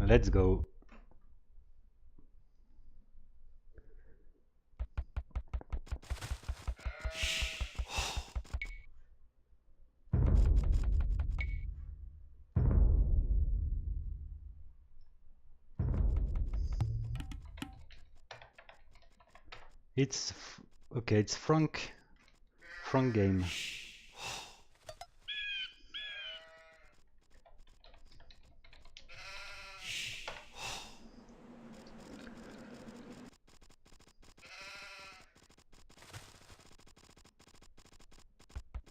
Let's go. It's okay, it's Frank game.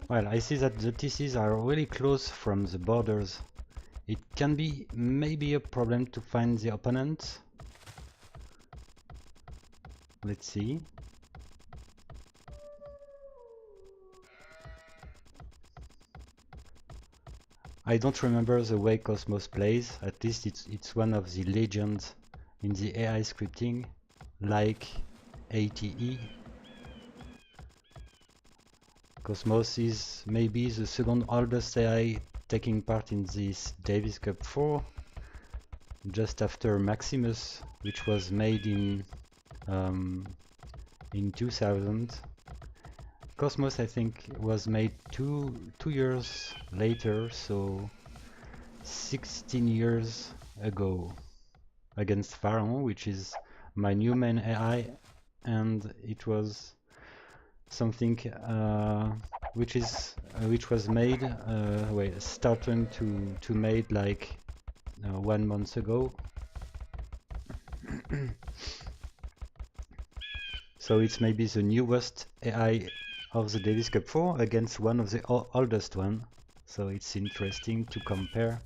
Well, I see that the TCs are really close from the borders. It can be maybe a problem to find the opponent. Let's see. I don't remember the way Kosmos plays. At least it's one of the legends in the AI scripting, like ATE. Kosmos is maybe the second oldest AI taking part in this Davis Cup 4, just after Maximus, which was made in 2000. Kosmos, I think, was made two years later, so 16 years ago, against Pharaon, which is my new main AI, and it was something which was made starting to made like 1 month ago. So it's maybe the newest AI of the Davis Cup 4 against one of the oldest one. So it's interesting to compare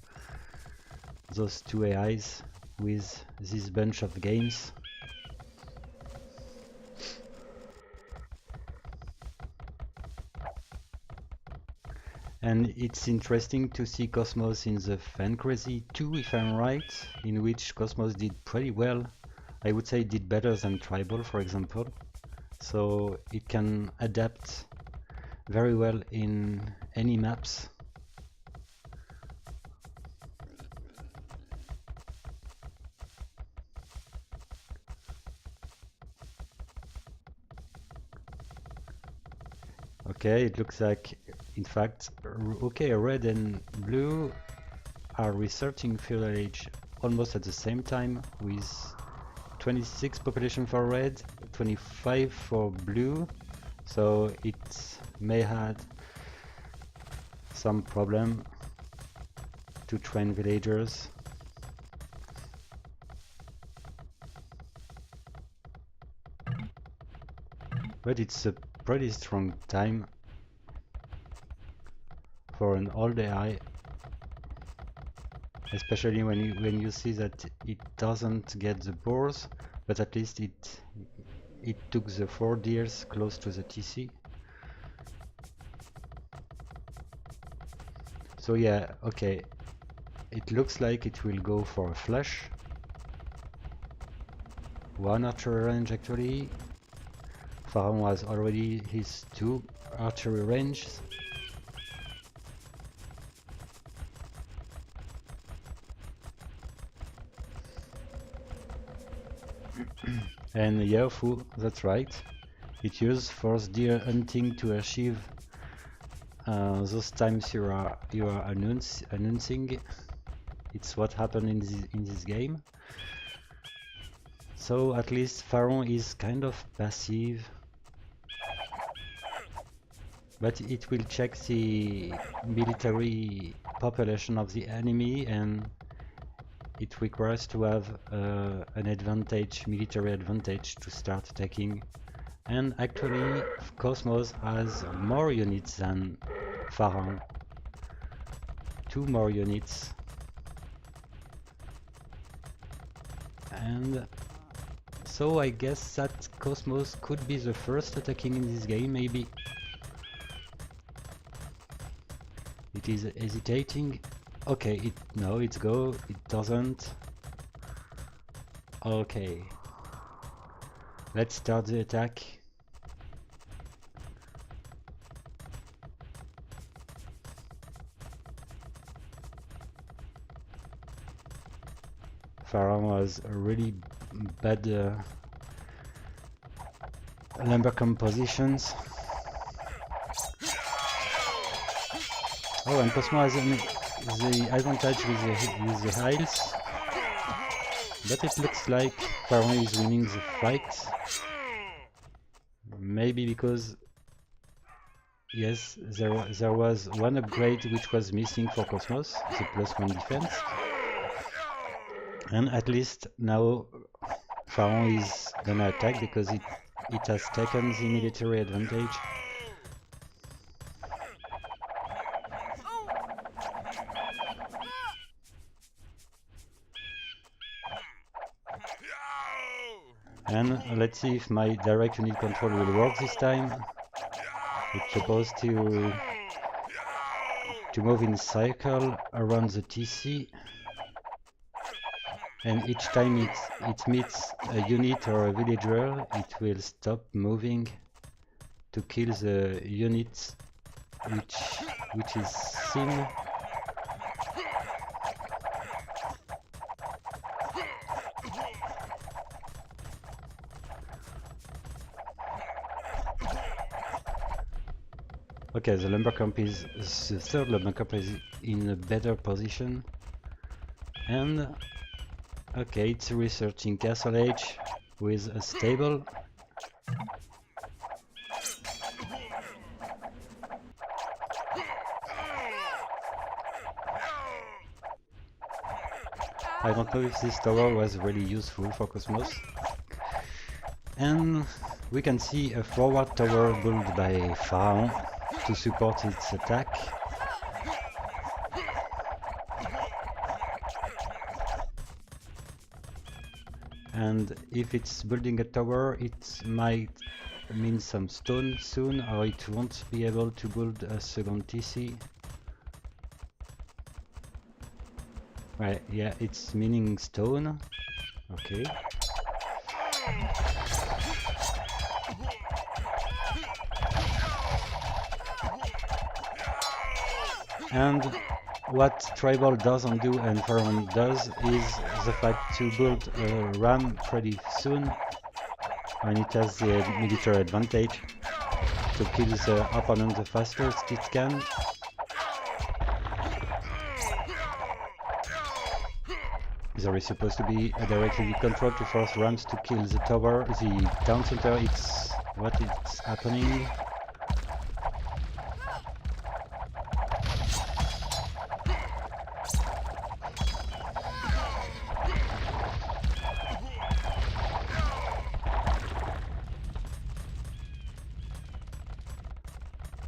those two AIs with this bunch of games. And it's interesting to see Kosmos in the Fan Crazy 2, if I'm right, in which Kosmos did pretty well. I would say it did better than Tribal, for example. So it can adapt very well in any maps. Okay, it looks like, in fact, okay, red and blue are researching feudal age almost at the same time, with 26 population for red, 25 for blue, so it may have some problem to train villagers. But it's a pretty strong time for an old AI, especially when you see that it doesn't get the boars, but at least it took the 4 deers close to the TC. So yeah, okay, it looks like it will go for a flash. 1 archery range actually. Pharaon has already his 2 archery ranges. And yeah, that's right. It uses force deer hunting to achieve those times you are announcing. It's what happened in this game. So at least Pharaon is kind of passive, but it will check the military population of the enemy, and it requires to have an advantage, military advantage, to start attacking. And actually Kosmos has more units than Pharaon. 2 more units. And so I guess that Kosmos could be the first attacking in this game, maybe. It is hesitating. Okay, no, it's go. It doesn't. Okay. Let's start the attack. Pharaon has a really bad lumber compositions. Oh, and Kosmos has the advantage with the hiles, but it looks like Pharaon is winning the fight. Maybe because, yes, there was one upgrade which was missing for Kosmos, the +1 defense. And at least now Pharaon is gonna attack because it has taken the military advantage. And let's see if my direct unit control will work this time. It's supposed to move in cycle around the TC, and each time it meets a unit or a villager, it will stop moving to kill the units which is seen. Okay, the lumber camp the third lumber camp is in a better position, and okay, it's researching Castle Age with a stable. I don't know if this tower was really useful for Kosmos. And we can see a forward tower built by Pharaon to support its attack. And if it's building a tower, it might mean some stone soon, or it won't be able to build a second TC. Right, yeah, it's meaning stone. Okay. And what Tribal doesn't do and Pharaon does is the fact to build a ram pretty soon, and it has the military advantage to kill the opponent the fastest it can. There is supposed to be a direct unit control to force rams to kill the tower, the town center. It's what is happening.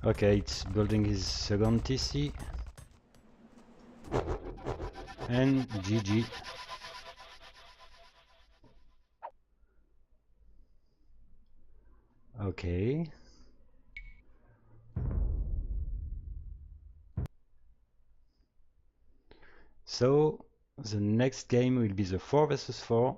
Okay, it's building his second TC. And GG. Okay. So the next game will be the 4 versus 4.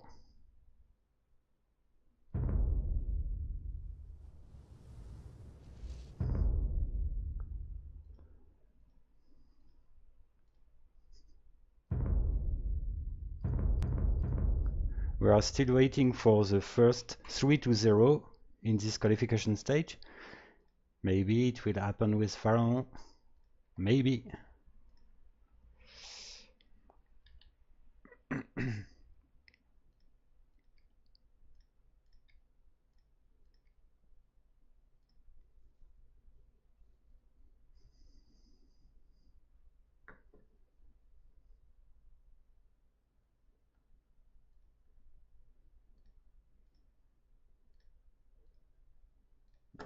We are still waiting for the first 3-0 in this qualification stage. Maybe it will happen with Pharaon. Maybe.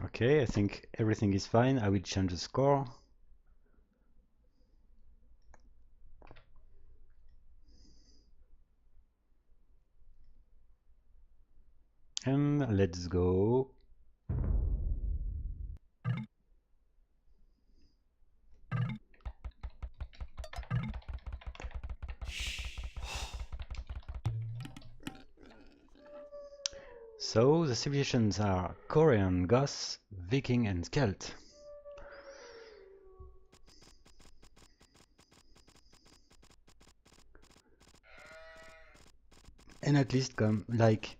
Okay, I think everything is fine. I will change the score. And let's go. So the civilizations are Korean, Goth, Viking and Celt. And at least come like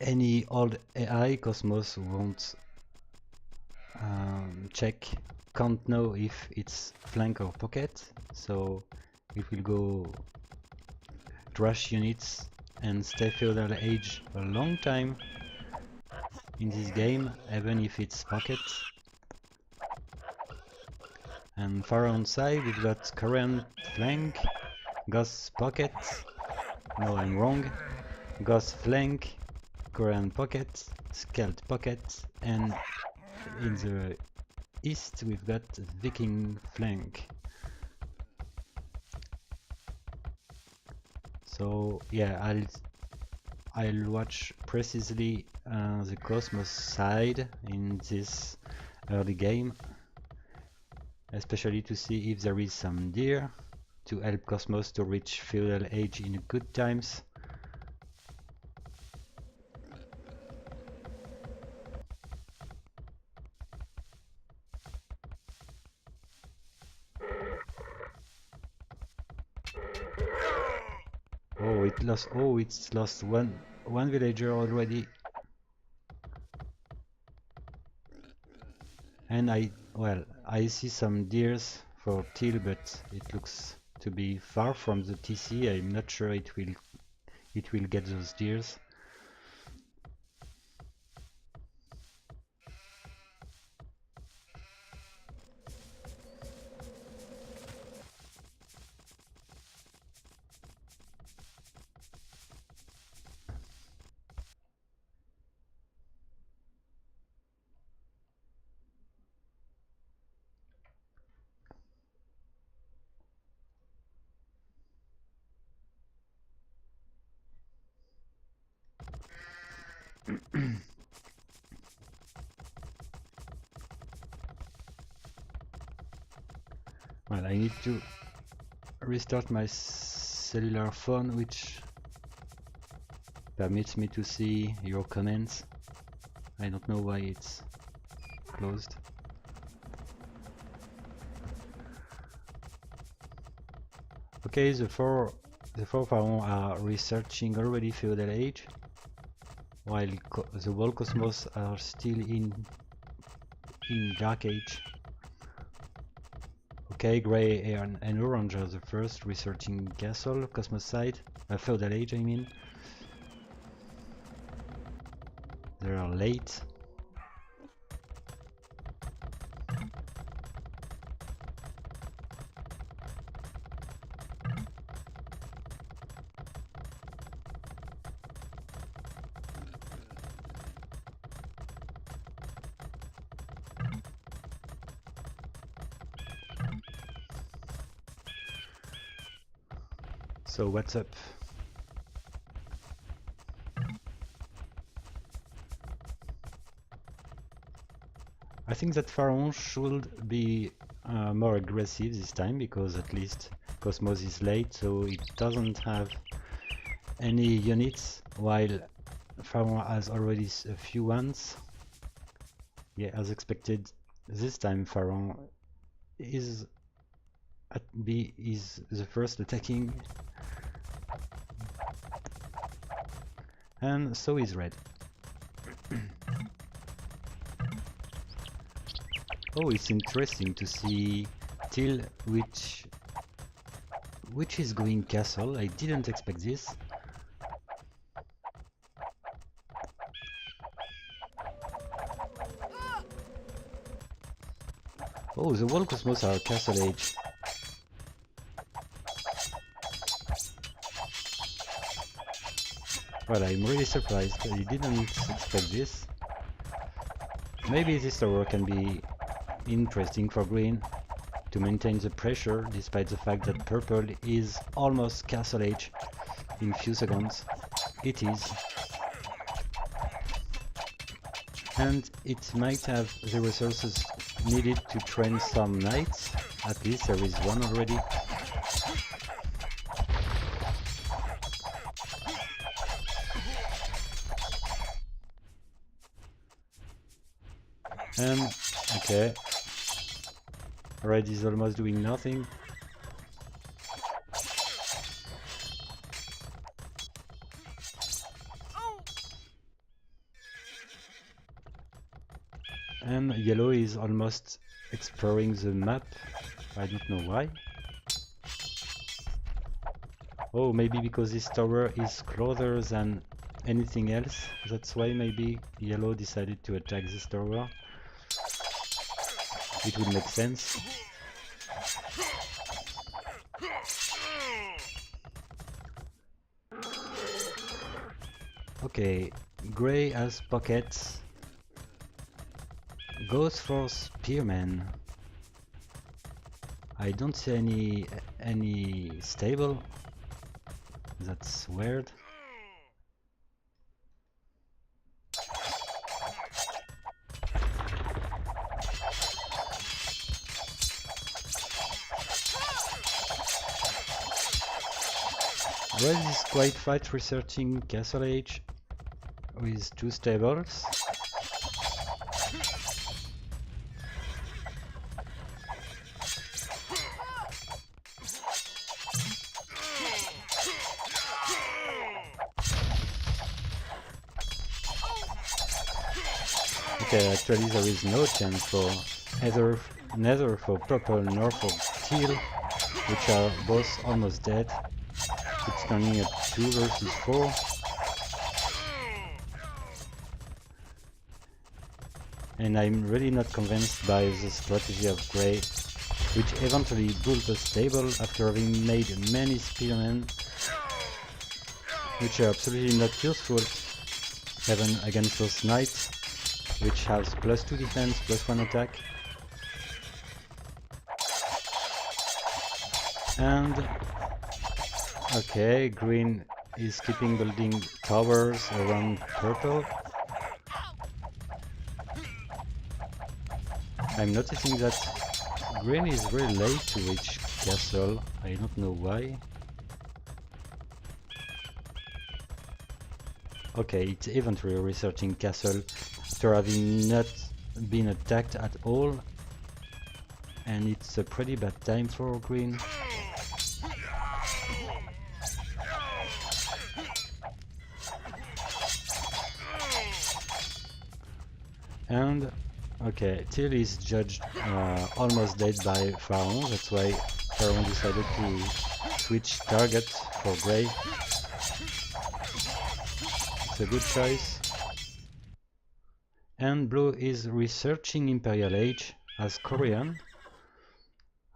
any old AI, Cosmos won't can't know if it's flank or pocket, so it will go trash units and stay feudal age a long time in this game, even if it's pocket. And Pharaon side, we've got current flank, Ghost pocket, no I'm wrong, Ghost flank, Korean pocket, Scald pocket, and in the east we've got Viking flank. So yeah, I'll watch precisely the Cosmos side in this early game, especially to see if there is some deer to help Cosmos to reach feudal age in good times. It's lost one villager already. And I see some deers for teal, but it looks to be far from the TC. I'm not sure it will get those deers. Well, I need to restart my cellular phone, which permits me to see your comments. I don't know why it's closed. Okay, the four Pharaon are researching already feudal age, while the whole Cosmos are still in Dark Age. Okay, Grey and Orange are the first researching castle, Cosmos side, feudal age I mean. They are late. So what's up? I think that Pharaon should be more aggressive this time, because at least Cosmos is late, so it doesn't have any units, while Pharaon has already a few ones. Yeah, as expected, this time Pharaon is at B, is the first attacking, and so is red. Oh, it's interesting to see Teal, which is going castle. I didn't expect this. Oh, the whole Cosmos are castle age. Well, I'm really surprised. I didn't expect this. Maybe this tower can be interesting for green to maintain the pressure, despite the fact that purple is almost castle age in few seconds. It is. And it might have the resources needed to train some knights. At least there is one already. Okay. Red is almost doing nothing. And yellow is almost exploring the map. I don't know why. Oh, maybe because this tower is closer than anything else. That's why maybe yellow decided to attack this tower. It would make sense. Okay, gray has pockets. Goes for spearman. I don't see any stable. That's weird. Red is quite fast researching Castle Age with 2 stables. Okay, actually there is no chance for neither for purple nor for teal, which are both almost dead. It's turning at 2 versus 4. And I'm really not convinced by the strategy of grey, which eventually built a stable after having made many spearmen, which are absolutely not useful even against those knights, which has +2 defense, +1 attack. And okay, green is keeping building towers around purple. I'm noticing that green is very late to reach castle. I don't know why. Okay, it's eventually researching castle after having not been attacked at all. And it's a pretty bad time for green. And okay, teal is judged almost dead by Pharaon. That's why Pharaon decided to switch target for grey. It's a good choice. And blue is researching Imperial Age as Korean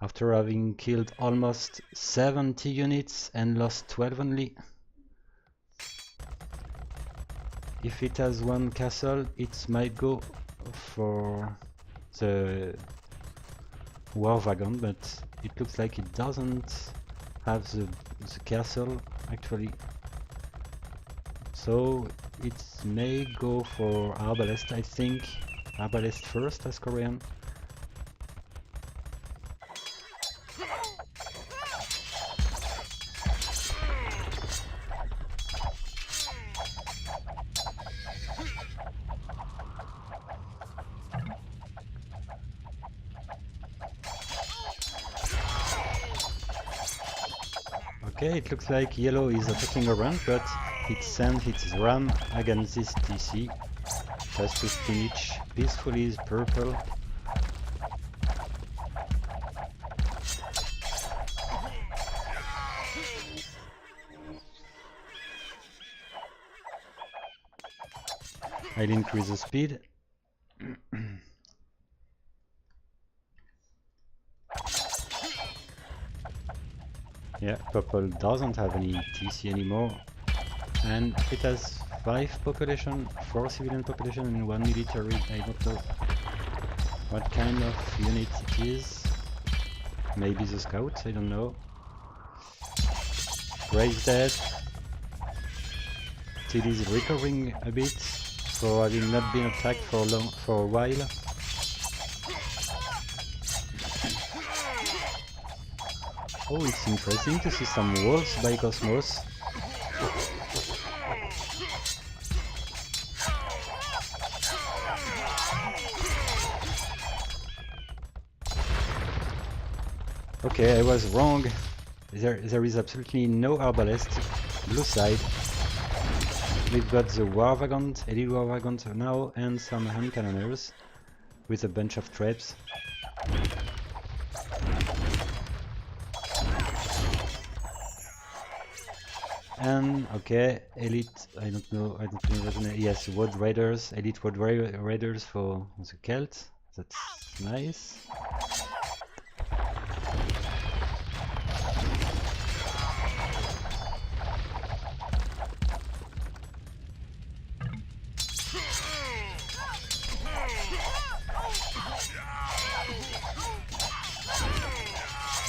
after having killed almost 70 units and lost 12 only. If it has 1 castle, it might go for the war wagon, but it looks like it doesn't have the castle actually. So it may go for arbalest, I think. Arbalest first as Korean. Okay, it looks like yellow is attacking around, but it sends its ram against this TC. Just to finish peacefully is purple. I'll increase the speed. Yeah, purple doesn't have any TC anymore, and it has 5 population, 4 civilian population and 1 military. I don't know what kind of unit it is. Maybe the scouts, I don't know. Grey is dead. Teal is recovering a bit for having not been attacked for a while. Oh, it's interesting to see some wolves by Kosmos. Okay, I was wrong. There is absolutely no arbalest. Blue side. We've got the war wagon, elite war wagon now, and some hand cannoners. with a bunch of traps. And okay, elite, I don't know what's the name. Yes, Wood Raiders, elite Wood Raiders for the Celt. That's nice.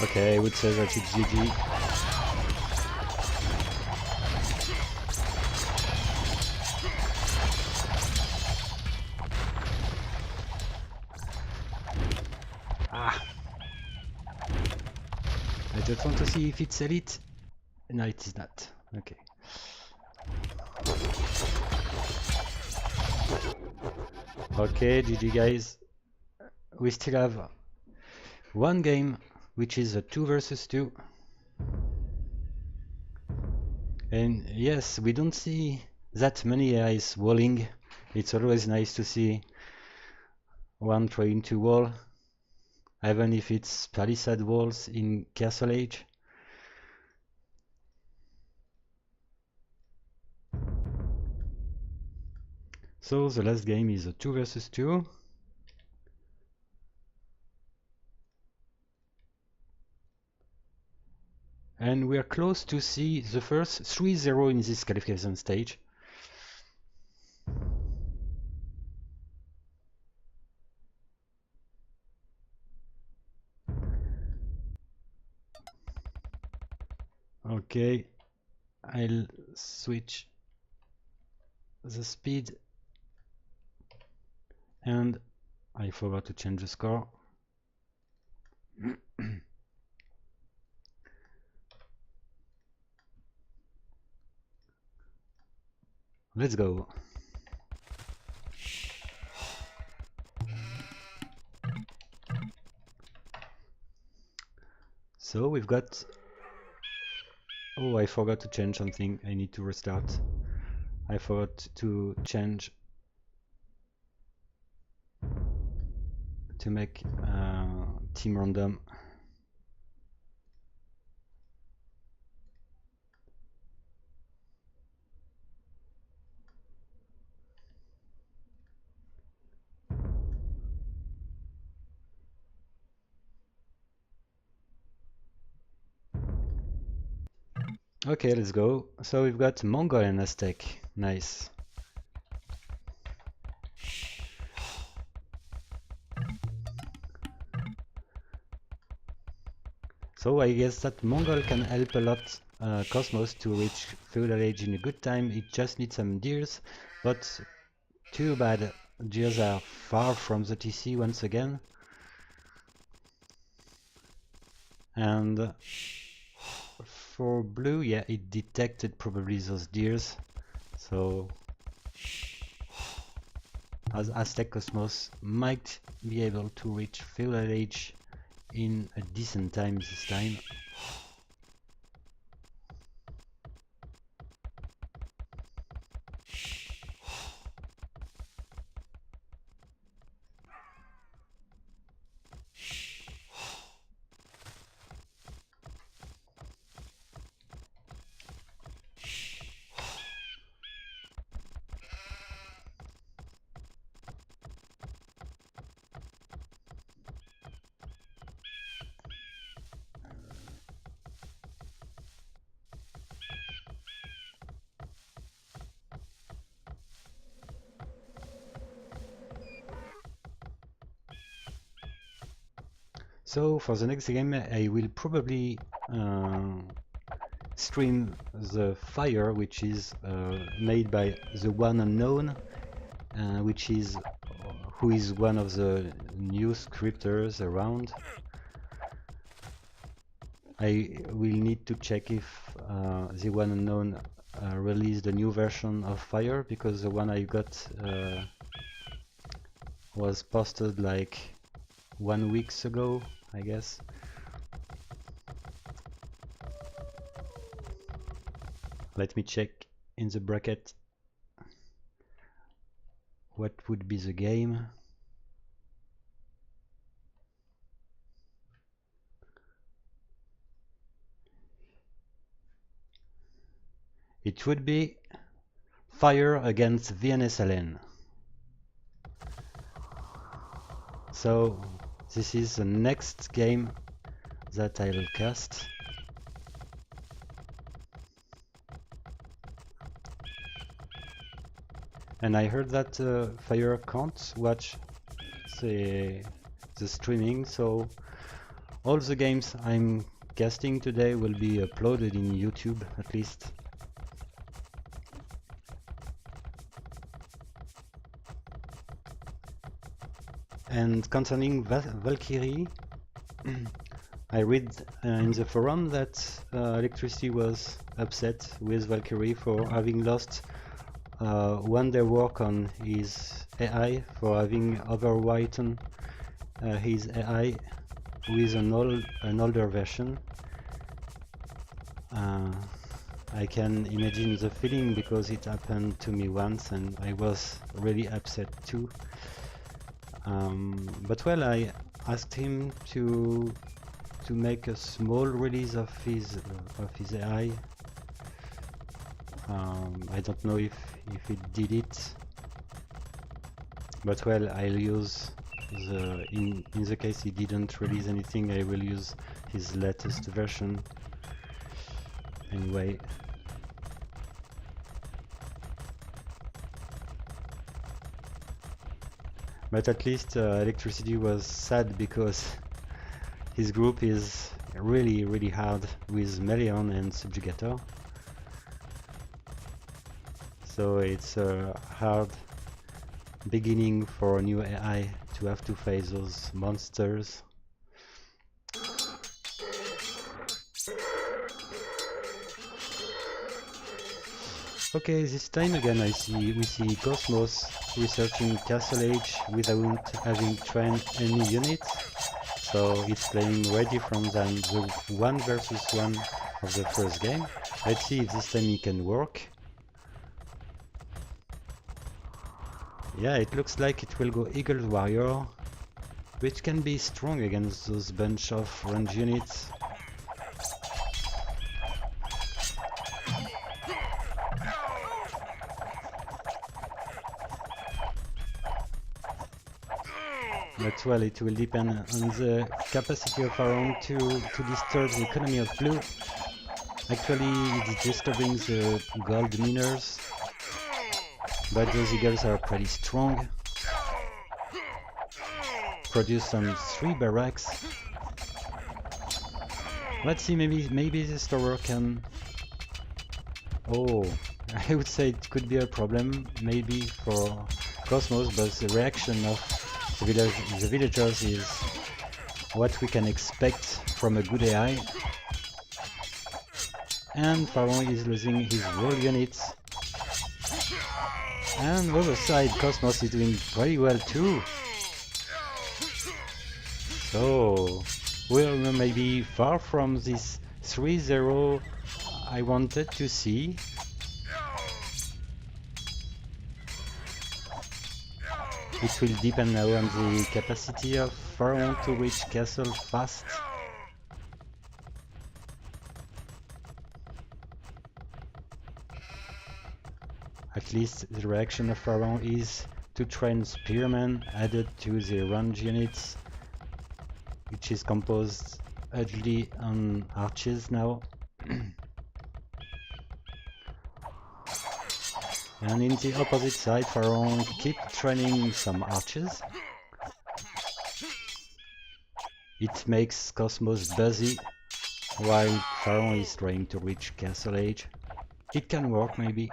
Okay, I would say that it's GG. Ah! I just want to see if it's elite. No, it is not. Okay. Okay, GG guys. We still have one game, which is a 2 versus 2. And yes, we don't see that many AIs walling. It's always nice to see one trying to wall, even if it's palisade walls in Castle Age. So the last game is a 2 versus 2. And we are close to see the first 3-0 in this qualification stage. Okay, I'll switch the speed, and I forgot to change the score. Let's go. So we've got... Oh, I forgot to change something. I need to restart. I forgot to change to make team random. Okay, let's go. So we've got Mongol and Aztec. Nice. So I guess that Mongol can help a lot Kosmos to reach Feudal Age in a good time. It just needs some deers, but too bad deers are far from the TC once again. And for blue, yeah, it detected probably those deers. So as Aztec Kosmos might be able to reach Feudal Age in a decent time this time. So for the next game I will probably stream the fire, which is made by the one unknown, who is one of the new scripters around. I will need to check if the one unknown released a new version of fire, because the one I got was posted like 1 week ago, I guess. Let me check in the bracket what would be the game. It would be fire against VNSLN. So this is the next game that I'll cast. And I heard that Fire can't watch the streaming, so all the games I'm casting today will be uploaded in YouTube at least. And concerning Valkyrie, I read in the forum that Electricity was upset with Valkyrie for having lost one day work on his AI, for having overwritten his AI with an older version. I can imagine the feeling because it happened to me once and I was really upset too. But well, I asked him to make a small release of his AI. I don't know if it did it, but well, I'll use in the case he didn't release anything, I will use his latest version anyway. But at least Electricity was sad because his group is really hard with Melion and Subjugator. So it's a hard beginning for a new AI to have to face those monsters. Okay, this time again we see Kosmos researching Castle Age without having trained any units. So it's playing way different than the 1 versus 1 of the first game. Let's see if this time it can work. Yeah, it looks like it will go Eagle Warrior, which can be strong against those bunch of range units. But well, it will depend on the capacity of Pharaon to disturb the economy of blue. Actually, it's disturbing the gold miners, but those eagles are pretty strong. Produce some 3 barracks. Let's see, maybe this tower can... Oh, I would say it could be a problem, maybe for Kosmos, but the reaction of the villagers is what we can expect from a good AI. And Pharaon is losing his whole units. And other side, Kosmos is doing pretty well too. So we're maybe far from this 3-0 I wanted to see. It will depend now on the capacity of Pharaon to reach castle fast. At least the reaction of Pharaon is to train spearmen added to the range units, which is composed largely on archers now. And in the opposite side, Pharaon keep training some archers. It makes Kosmos busy while Pharaon is trying to reach Castle Age. It can work maybe.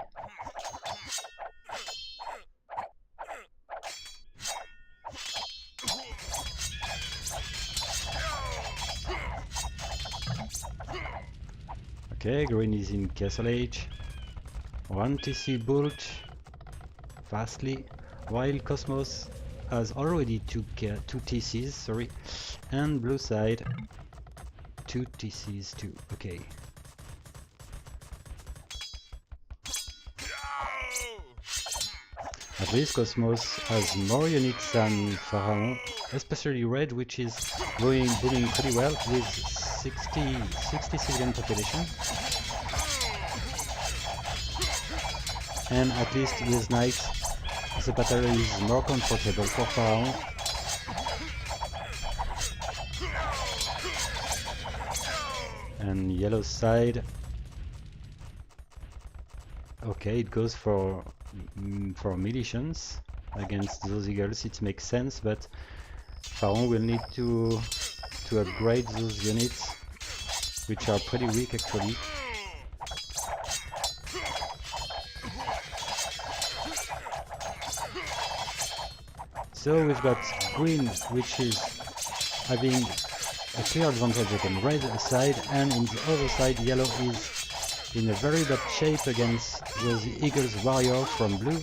Okay, green is in Castle Age. 1 TC bolt fastly, while Kosmos has already 2 TCs, sorry, and blue side 2 TCs too. Okay. At least Kosmos has more units than Pharaon, especially red, which is booming pretty well with 60 civilian population. and at least with Knight the battle is more comfortable for Pharaon. And yellow side, okay, it goes for militians against those eagles. It makes sense, but Pharaon will need to upgrade those units, which are pretty weak actually. So we've got green, which is having a clear advantage against red side, and on the other side yellow is in a very bad shape against those eagles warrior from blue.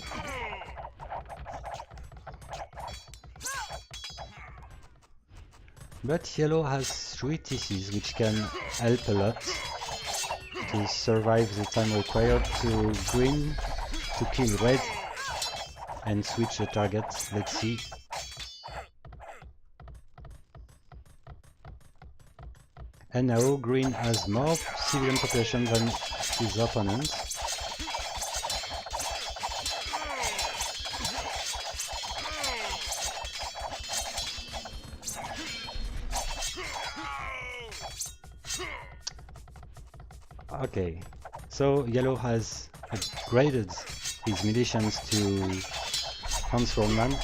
But yellow has 3 TCs, which can help a lot to survive the time required to green to kill red and switch the target. Let's see. And now green has more civilian population than his opponent. Okay, so yellow has upgraded his militias to Huntsman.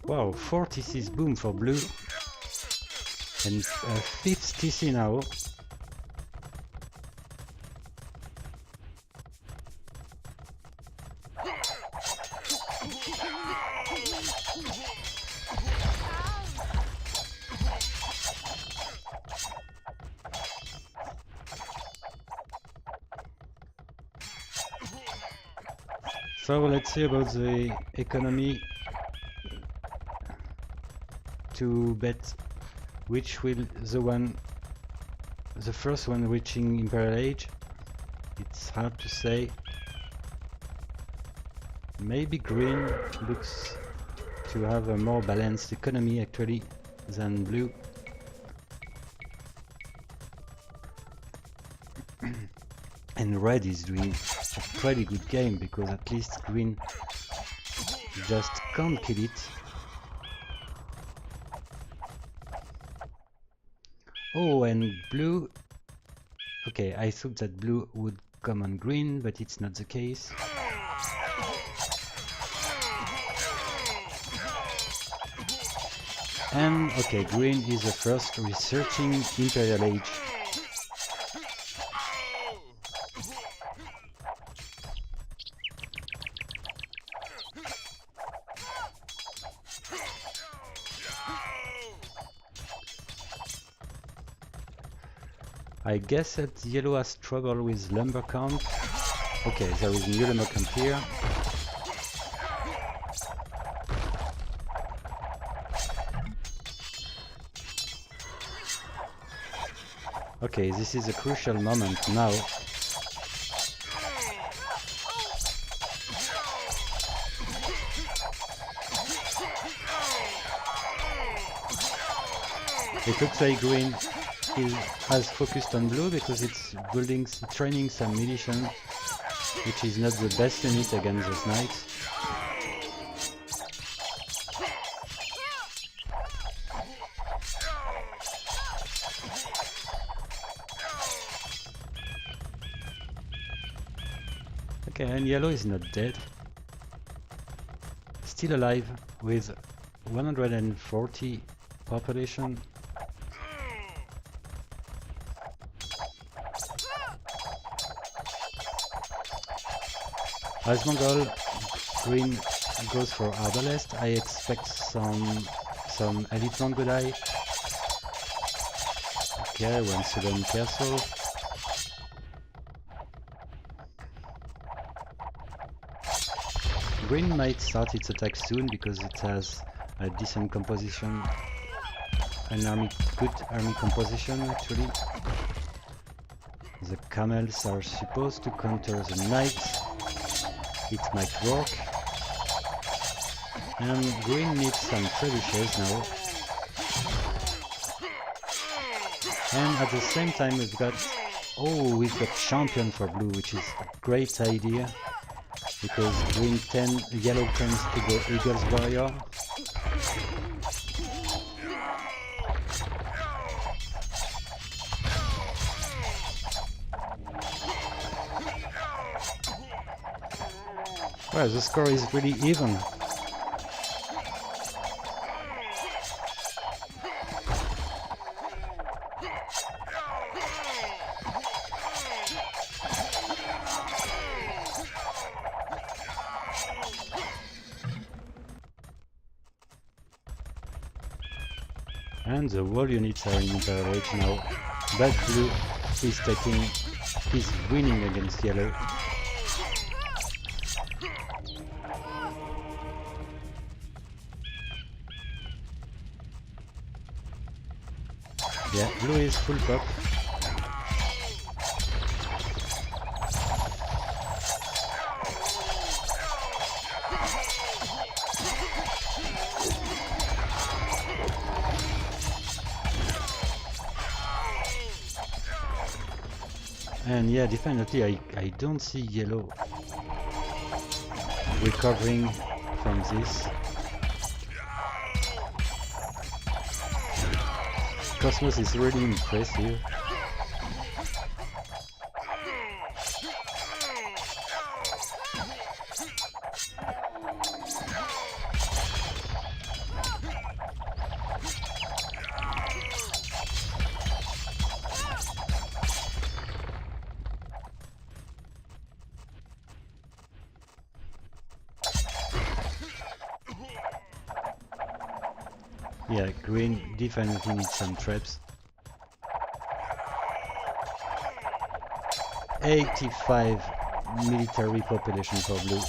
Wow, 4 TCs boom for blue, and a 5th TC now. So let's see about the economy. To bet which will the first one reaching Imperial Age. It's hard to say. Maybe green looks to have a more balanced economy actually than blue. And red is doing a pretty good game because at least green just can't kill it. Oh, and blue. Okay, I thought that blue would come on green, but it's not the case. And okay, green is the first researching Imperial Age. I guess that yellow has trouble with lumber camp. Okay, there is new lumber camp here. Okay, this is a crucial moment now. It looks like green has focused on blue because it's training some militia, which is not the best unit against those knights. Okay, and yellow is not dead. Still alive with 140 population. As Mongol, green goes for Arbalest. I expect some elite Mongolai. Okay, 1 second castle. Green might start its attack soon because it has a decent composition, good army composition actually. The camels are supposed to counter the knights. It might work. And green needs some trebuchets now. And at the same time we've got champion for blue, which is a great idea. Because yellow tends to go Eagle's Warrior. Well, the score is really even. And the wall units are in Imperial Age now, but blue is winning against yellow. Yeah, blue is full pop. And yeah, definitely I don't see yellow recovering from this. Kosmos is really impressive. Yeah, green definitely needs some traps. 85 military population for blue.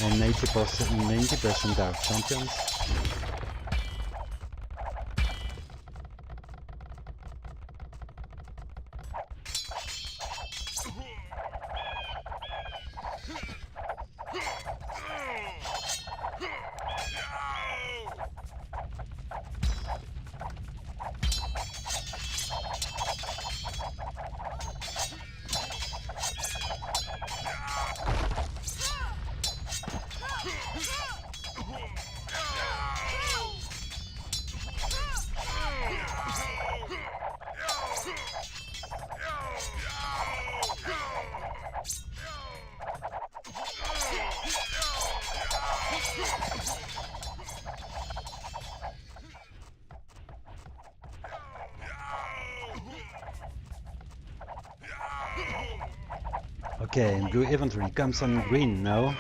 And 90% are champions. Okay, and blue eventually comes on green now.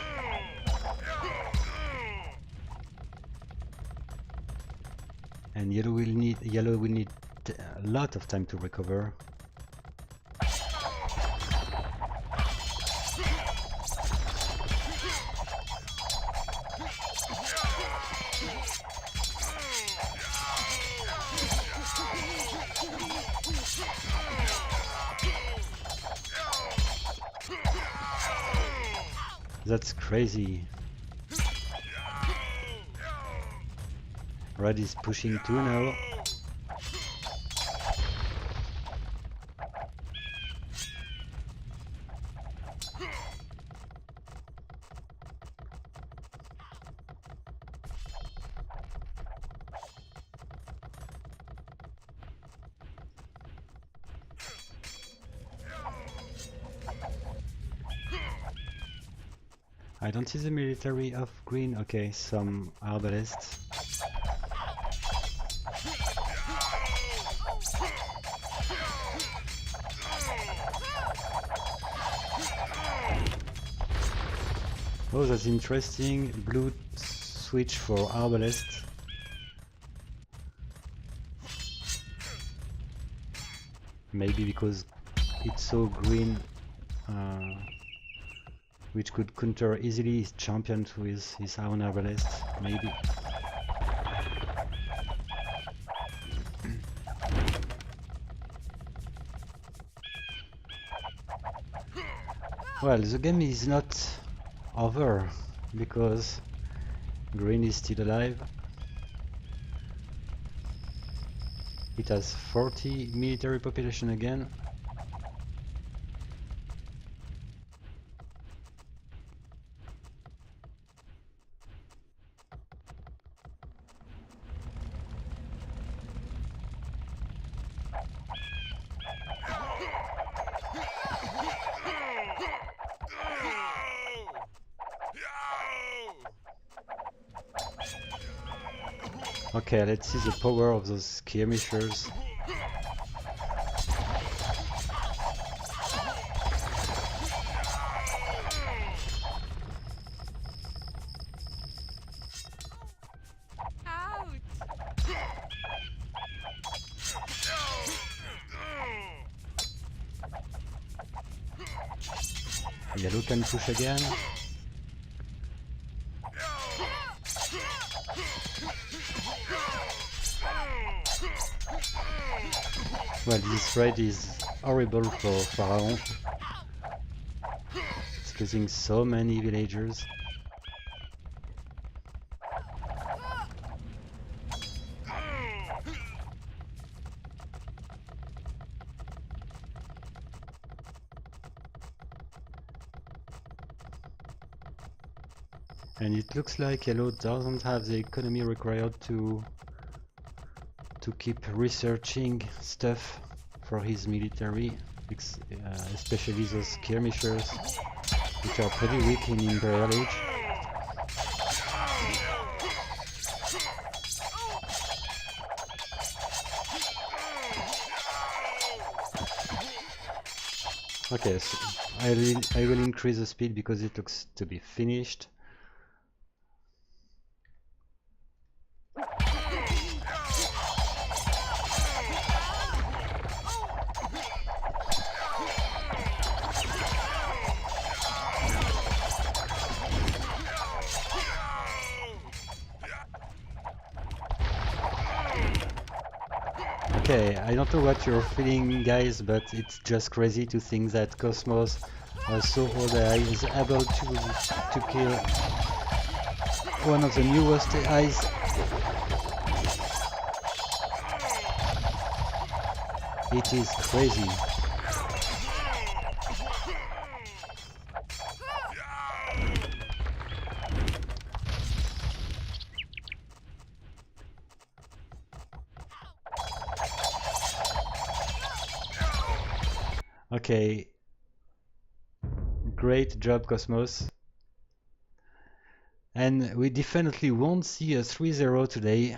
And yellow will need a lot of time to recover. That's crazy. Red is pushing too now. I don't see the military of green. Okay, some arbalists. Oh, that's interesting. Blue switch for arbalest. Maybe because it's so green which could counter easily his champion with his own arbalest, maybe. Well, the game is not over because green is still alive. It has 40 military population again. Okay, let's see the power of those skirmishers. Yellow can push again. Well, this raid is horrible for Pharaon. It's losing so many villagers. And it looks like Yellow doesn't have the economy required to keep researching stuff for his military, especially those skirmishers, which are pretty weak in Imperial Age. Okay, so I will increase the speed because it looks to be finished. Okay, I don't know what you're feeling, guys, but it's just crazy to think that Kosmos, so old AI, is able to kill one of the newest AIs. It is crazy. Okay, great job, Kosmos. And we definitely won't see a 3-0 today.